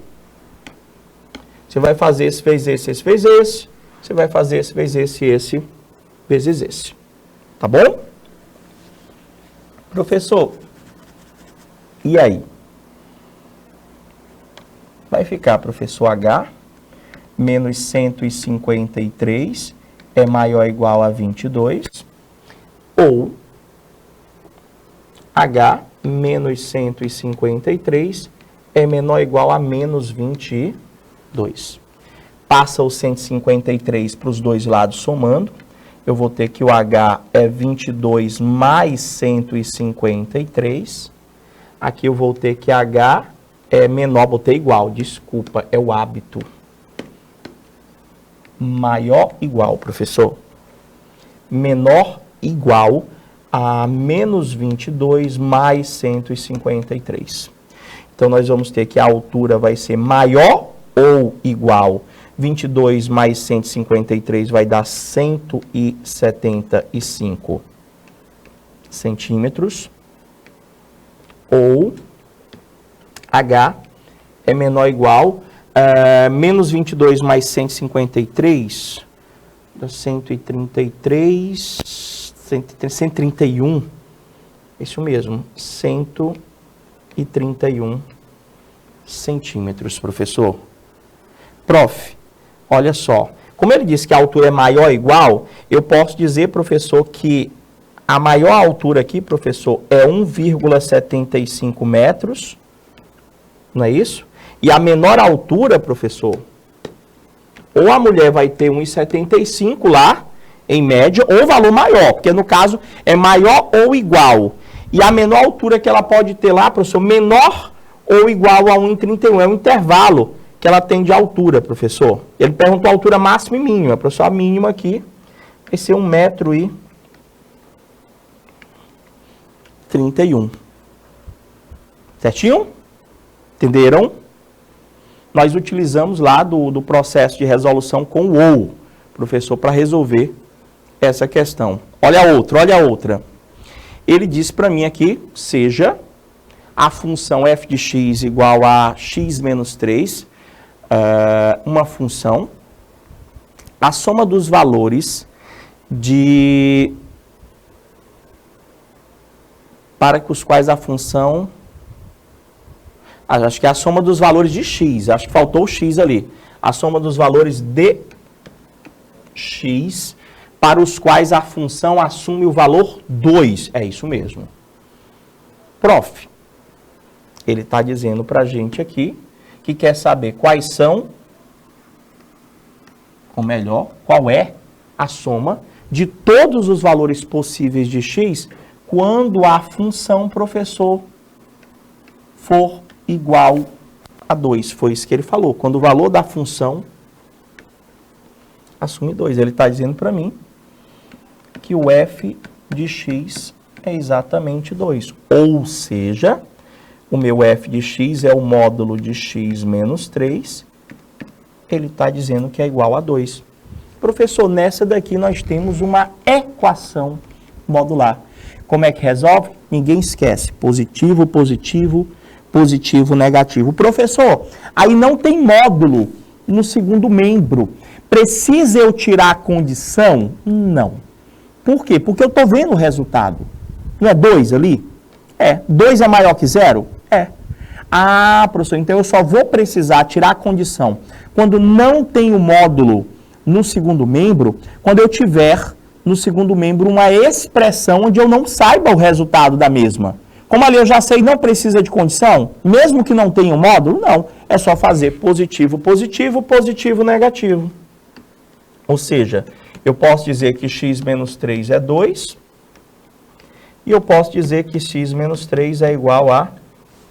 Você vai fazer esse vezes esse, esse vezes esse. Você vai fazer esse vezes esse vezes esse. Tá bom? Professor, e aí? Vai ficar, professor, H menos 153 é maior ou igual a 22, ou H menos 153 é menor ou igual a menos 22. Passa o 153 para os dois lados somando. Eu vou ter que o H é 22 mais 153. Aqui eu vou ter que H é menor, botei igual, desculpa, é o hábito. Maior igual, professor. Menor igual a menos 22 mais 153. Então, nós vamos ter que a altura vai ser maior ou igual 22 mais 153 vai dar 175 centímetros. Ou H é menor ou igual menos 22 mais 153 dá 131. Isso mesmo, 131 centímetros, professor. Prof, olha só, como ele disse que a altura é maior ou igual, eu posso dizer, professor, que a maior altura aqui, professor, é 1,75 metros, não é isso? E a menor altura, professor, ou a mulher vai ter 1,75 lá, em média, ou valor maior, porque no caso é maior ou igual. E a menor altura que ela pode ter lá, professor, menor ou igual a 1,31, é um intervalo que ela tem de altura, professor. Ele perguntou a altura máxima e mínima, professor, a mínima aqui vai ser 1,31 m. Certinho? Entenderam? Nós utilizamos lá do processo de resolução com o OU, professor, para resolver essa questão. Olha a outra. Ele disse para mim aqui, seja a função f de x igual a x menos 3, uma função, a soma dos valores para os quais a função... acho que é a soma dos valores de x, acho que faltou o x ali. A soma dos valores de x para os quais a função assume o valor 2. É isso mesmo. Prof, ele está dizendo para a gente aqui que quer saber quais são, ou melhor, qual é a soma de todos os valores possíveis de x quando a função, professor, for igual a 2. Foi isso que ele falou. Quando o valor da função assume 2. Ele está dizendo para mim que o f de x é exatamente 2. Ou seja, o meu f de x é o módulo de x menos 3. Ele está dizendo que é igual a 2. Professor, nessa daqui nós temos uma equação modular. Como é que resolve? Ninguém esquece. Positivo, positivo, positivo, negativo. Professor, aí não tem módulo no segundo membro. Precisa eu tirar a condição? Não. Por quê? Porque eu estou vendo o resultado. Não é 2 ali? É. 2 é maior que 0? É. Ah, professor, então eu só vou precisar tirar a condição quando não tem o módulo no segundo membro, quando eu tiver no segundo membro uma expressão onde eu não saiba o resultado da mesma. Como ali eu já sei, não precisa de condição, mesmo que não tenha um módulo, não. É só fazer positivo, positivo, positivo, negativo. Ou seja, eu posso dizer que x menos 3 é 2, e eu posso dizer que x menos 3 é igual a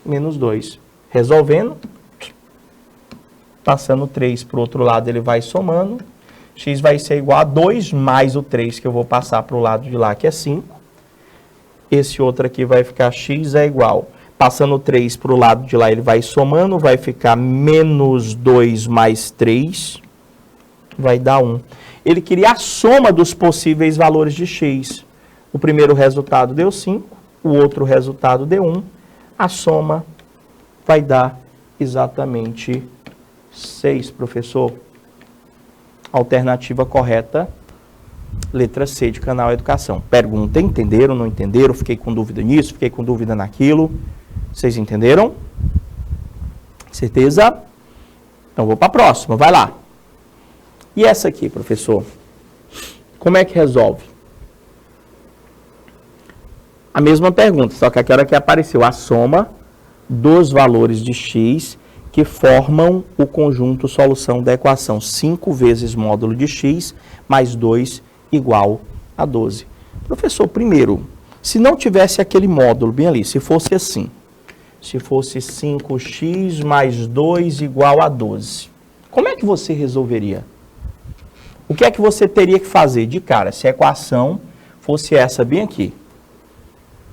menos 2. Resolvendo, passando 3 para o outro lado, ele vai somando. X vai ser igual a 2 mais o 3 que eu vou passar para o lado de lá, que é 5. Esse outro aqui vai ficar x é igual. Passando 3 para o lado de lá, ele vai somando, vai ficar menos 2 mais 3, vai dar 1. Ele queria a soma dos possíveis valores de x. O primeiro resultado deu 5, o outro resultado deu 1. A soma vai dar exatamente 6, professor. Alternativa correta, letra C de Canal Educação. Pergunta, entenderam, não entenderam? Fiquei com dúvida nisso, fiquei com dúvida naquilo. Vocês entenderam? Certeza? Então vou para a próxima, vai lá. E essa aqui, professor? Como é que resolve? A mesma pergunta, só que aquela que apareceu, a soma dos valores de x que formam o conjunto solução da equação 5 vezes módulo de x mais 2 igual a 12. Professor, primeiro, se não tivesse aquele módulo bem ali, se fosse assim, se fosse 5x mais 2 igual a 12, como é que você resolveria? O que é que você teria que fazer de cara se a equação fosse essa bem aqui?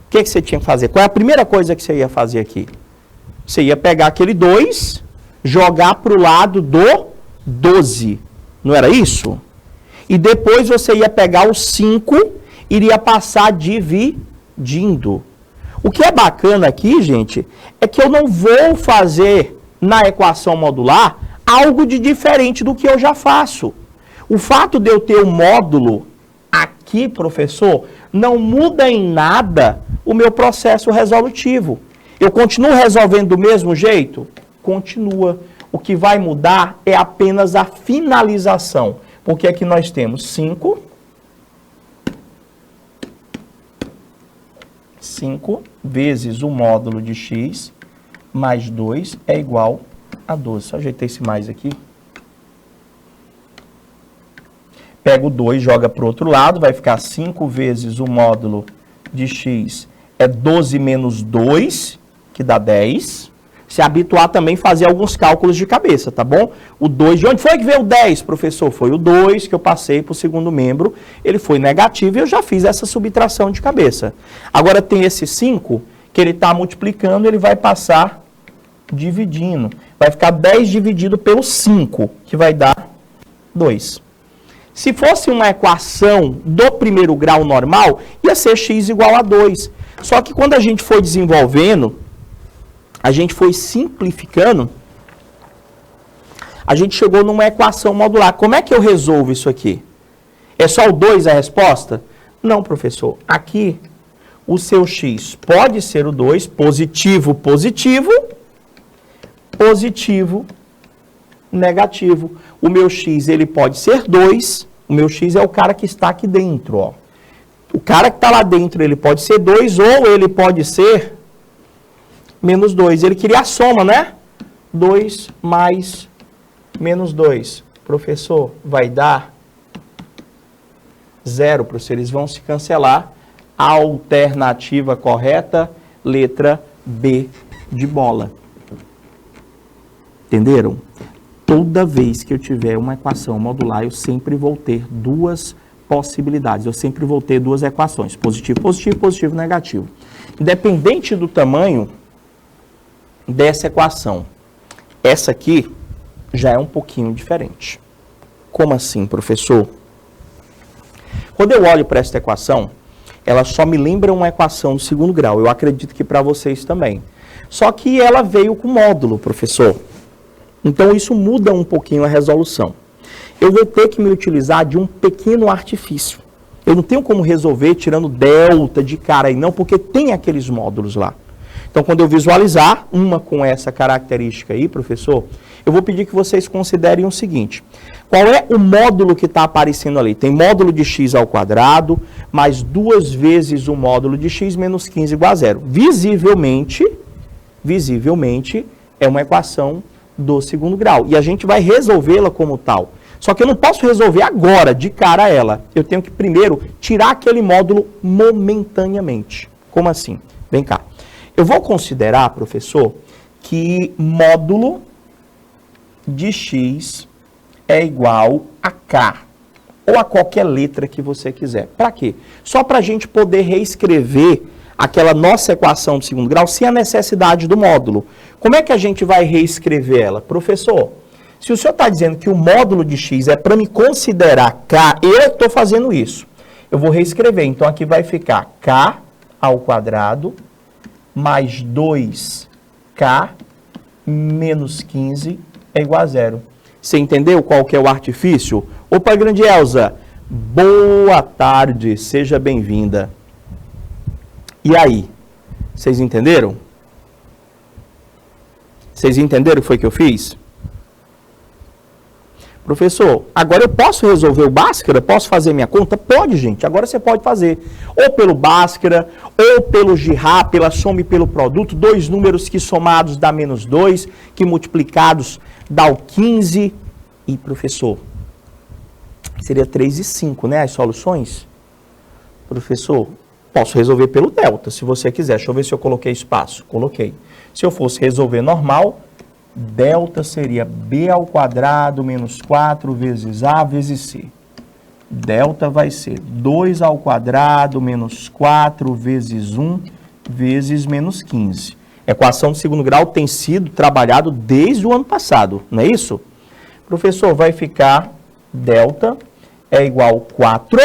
O que é que você tinha que fazer? Qual é a primeira coisa que você ia fazer aqui? Você ia pegar aquele 2, jogar para o lado do 12. Não era isso? E depois você ia pegar o 5, iria passar dividindo. O que é bacana aqui, gente, é que eu não vou fazer na equação modular algo de diferente do que eu já faço. O fato de eu ter o módulo aqui, professor, não muda em nada o meu processo resolutivo. Eu continuo resolvendo do mesmo jeito? Continua. O que vai mudar é apenas a finalização. Porque aqui nós temos 5 vezes o módulo de x mais 2 é igual a 12. Só ajeitar esse mais aqui. Pega o 2, joga para o outro lado, vai ficar 5 vezes o módulo de x é 12 menos 2, que dá 10. Se habituar também a fazer alguns cálculos de cabeça, tá bom? O 2, de onde foi que veio o 10, professor? Foi o 2 que eu passei para o segundo membro, ele foi negativo e eu já fiz essa subtração de cabeça. Agora tem esse 5, que ele está multiplicando, ele vai passar dividindo. Vai ficar 10 dividido pelo 5, que vai dar 2. Se fosse uma equação do primeiro grau normal, ia ser x igual a 2. Só que quando a gente foi desenvolvendo, a gente foi simplificando, a gente chegou numa equação modular. Como é que eu resolvo isso aqui? É só o 2 a resposta? Não, professor. Aqui, o seu x pode ser o 2, positivo, positivo, positivo, negativo. O meu x, ele pode ser 2. O meu x é o cara que está aqui dentro, ó. O cara que está lá dentro, ele pode ser 2 ou ele pode ser menos 2. Ele queria a soma, né? 2 mais menos 2. Professor, vai dar Zero, professor. Eles vão se cancelar. Alternativa correta, letra B de bola. Entenderam? Toda vez que eu tiver uma equação modular, eu sempre vou ter duas possibilidades. Eu sempre vou ter duas equações. Positivo, positivo, positivo, negativo. Independente do tamanho dessa equação. Essa aqui já é um pouquinho diferente. Como assim, professor? Quando eu olho para esta equação, ela só me lembra uma equação do segundo grau. Eu acredito que para vocês também. Só que ela veio com módulo, professor. Então, isso muda um pouquinho a resolução. Eu vou ter que me utilizar de um pequeno artifício. Eu não tenho como resolver tirando delta de cara aí, não, porque tem aqueles módulos lá. Então, quando eu visualizar uma com essa característica aí, professor, eu vou pedir que vocês considerem o seguinte. Qual é o módulo que está aparecendo ali? Tem módulo de x ao quadrado, mais 2 vezes o módulo de x menos 15 igual a zero. Visivelmente, é uma equação do segundo grau. E a gente vai resolvê-la como tal. Só que eu não posso resolver agora, de cara a ela. Eu tenho que primeiro tirar aquele módulo momentaneamente. Como assim? Vem cá. Eu vou considerar, professor, que módulo de x é igual a k, ou a qualquer letra que você quiser. Para quê? Só para a gente poder reescrever aquela nossa equação do segundo grau sem a necessidade do módulo. Como é que a gente vai reescrever ela? Professor, se o senhor está dizendo que o módulo de x é para me considerar k, eu estou fazendo isso. Eu vou reescrever. Então, aqui vai ficar k ao quadrado mais 2k menos 15 é igual a zero. Você entendeu qual que é o artifício? Opa, grande Elza, boa tarde, seja bem-vinda. E aí, vocês entenderam? Vocês entenderam o que foi que eu fiz? Professor, agora eu posso resolver o Bhaskara? Posso fazer minha conta? Pode, gente. Agora você pode fazer. Ou pelo Bhaskara, ou pelo GIRA, pela soma e pelo produto. 2 números que somados dá menos 2, que multiplicados dá o 15. E, professor, seria 3 e 5, né? As soluções? Professor, posso resolver pelo delta, se você quiser. Deixa eu ver se eu coloquei espaço. Coloquei. Se eu fosse resolver normal, delta seria b ao quadrado menos 4 vezes a vezes c. Delta vai ser 2 ao quadrado menos 4 vezes 1 vezes menos 15. Equação do segundo grau tem sido trabalhado desde o ano passado, não é isso? Professor, vai ficar delta é igual a 4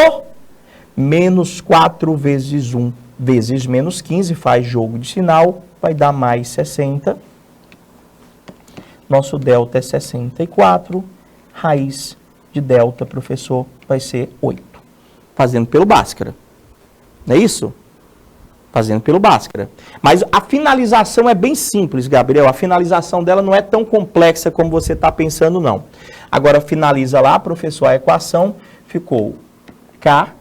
menos 4 vezes 1 vezes menos 15, faz jogo de sinal, vai dar mais 60. Nosso delta é 64, raiz de delta, professor, vai ser 8. Fazendo pelo Bhaskara. Não é isso? Fazendo pelo Bhaskara. Mas a finalização é bem simples, Gabriel. A finalização dela não é tão complexa como você está pensando, não. Agora, finaliza lá, professor, a equação ficou K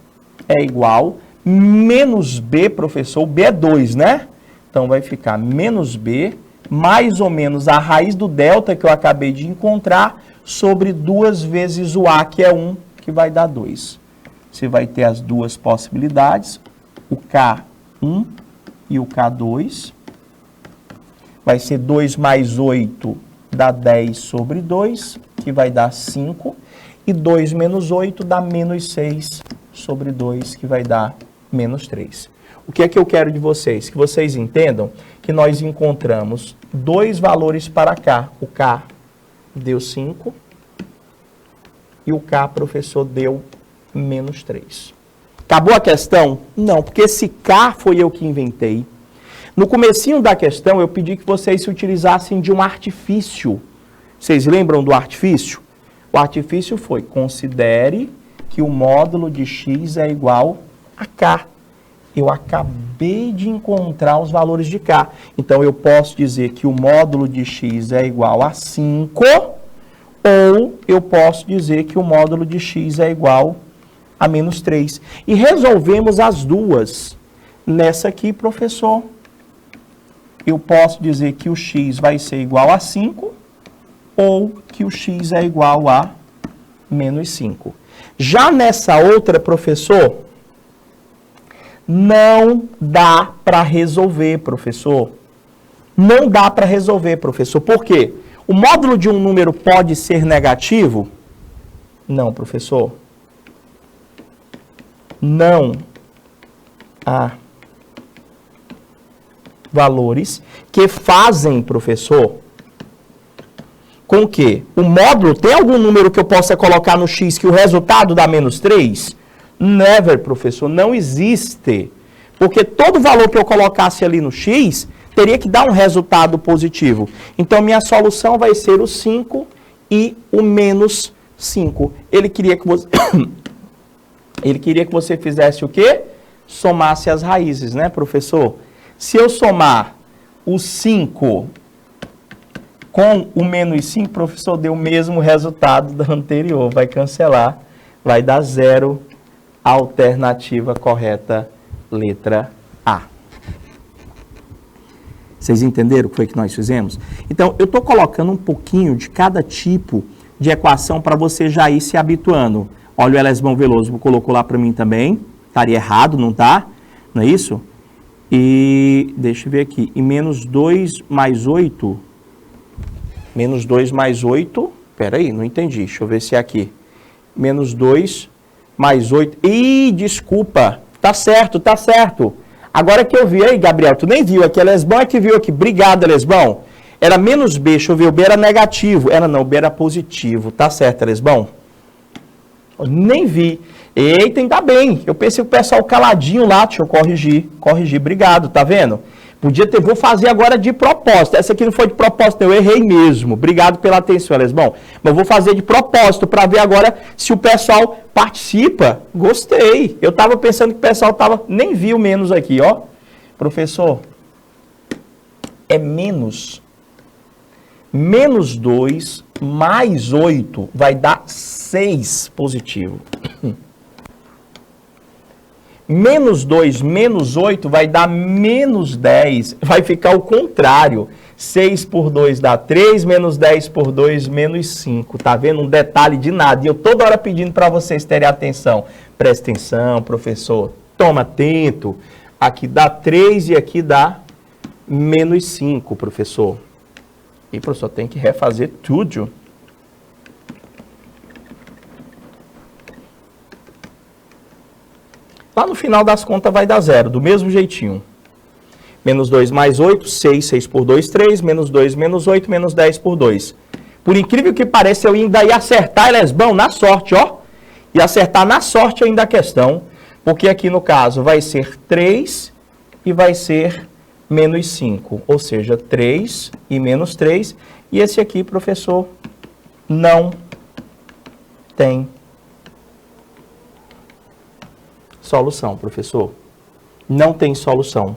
é igual menos B, professor. O B é 2, né? Então, vai ficar menos B mais ou menos a raiz do delta que eu acabei de encontrar sobre 2 vezes o A, que é 1, que vai dar 2. Você vai ter as duas possibilidades, o K1 e o K2. Vai ser 2 mais 8 dá 10 sobre 2, que vai dar 5. E 2 menos 8 dá menos 6 sobre 2, que vai dar menos 3. O que é que eu quero de vocês? Que vocês entendam que nós encontramos 2 valores para K. O K deu 5 e o K, professor, deu menos 3. Acabou a questão? Não, porque esse K foi eu que inventei. No comecinho da questão, eu pedi que vocês se utilizassem de um artifício. Vocês lembram do artifício? O artifício foi, considere que o módulo de x é igual a K. Eu acabei de encontrar os valores de K. Então, eu posso dizer que o módulo de x é igual a 5, ou eu posso dizer que o módulo de x é igual a menos 3. E resolvemos as duas. Nessa aqui, professor, eu posso dizer que o x vai ser igual a 5, ou que o x é igual a menos 5. Já nessa outra, professor, não dá para resolver, professor. Não dá para resolver, professor. Por quê? O módulo de um número pode ser negativo? Não, professor. Não há valores que fazem, professor, com que o módulo tem algum número que eu possa colocar no x que o resultado dá menos 3? Never, professor, não existe. Porque todo valor que eu colocasse ali no x teria que dar um resultado positivo. Então, minha solução vai ser o 5 e o menos 5. Ele queria que você fizesse o quê? Somasse as raízes, né, professor? Se eu somar o 5 com o menos 5, professor, deu o mesmo resultado do anterior. Vai cancelar, vai dar 0. Alternativa correta, letra A. Vocês entenderam o que foi que nós fizemos? Então, eu estou colocando um pouquinho de cada tipo de equação para você já ir se habituando. Olha, o Elesbão Veloso colocou lá para mim também. Estaria errado, não tá? Não é isso? E, deixa eu ver aqui, e menos 2 mais 8... Menos 2 mais 8... Peraí, não entendi. Deixa eu ver se é aqui. Menos 2 mais 8... Ih, desculpa. Tá certo, tá certo. Agora que eu vi aí, Gabriel, tu nem viu aqui. Elesbão é que viu aqui. Obrigado, Elesbão. Era menos B, deixa eu ver. O B era negativo. Era não, o B era positivo. Tá certo, Elesbão? Eu nem vi. Eita, ainda bem. Eu pensei que o pessoal caladinho lá. Deixa eu corrigir. Corrigir, obrigado, tá vendo? Podia ter, vou fazer agora de propósito. Essa aqui não foi de propósito, eu errei mesmo. Obrigado pela atenção, Elesbão. Mas vou fazer de propósito para ver agora se o pessoal participa. Gostei. Eu estava pensando que o pessoal estava, nem viu menos aqui, ó. Professor, é menos. Menos 2 mais 8 vai dar 6 positivo. Menos 2 menos 8 vai dar menos 10. Vai ficar o contrário. 6 por 2 dá 3, menos 10 por 2, menos 5. Tá vendo? Um detalhe de nada. E eu toda hora pedindo para vocês terem atenção. Presta atenção, professor. Toma atento. Aqui dá 3 e aqui dá menos 5, professor. E, professor, tem que refazer tudo. Lá no final das contas vai dar 0, do mesmo jeitinho. Menos 2 mais 8, 6, 6 por 2, 3, menos 2, menos 8, menos 10 por 2. Por incrível que pareça, eu ainda ia acertar, Elesbão, na sorte, ó. E acertar na sorte ainda a questão, porque aqui no caso vai ser 3 e vai ser menos 5. Ou seja, 3 e menos 3. E esse aqui, professor, não tem solução, professor. Não tem solução.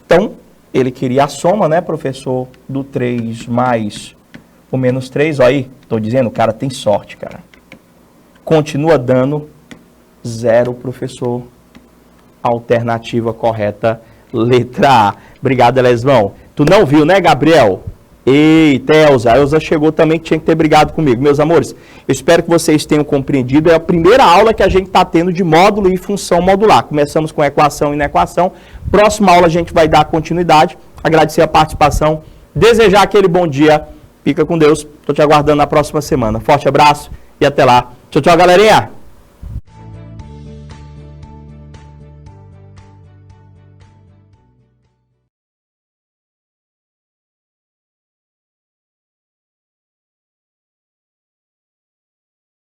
Então, ele queria a soma, né, professor, do 3 mais o menos 3. Olha aí, estou dizendo, o cara tem sorte, cara. Continua dando 0, professor. Alternativa correta, letra A. Obrigado, Elesbão. Tu não viu, né, Gabriel? Eita, Elza. A Elza chegou também que tinha que ter brigado comigo. Meus amores, eu espero que vocês tenham compreendido. É a primeira aula que a gente está tendo de módulo e função modular. Começamos com equação e inequação. Próxima aula a gente vai dar continuidade. Agradecer a participação. Desejar aquele bom dia. Fica com Deus. Estou te aguardando na próxima semana. Forte abraço e até lá. Tchau, tchau, galerinha.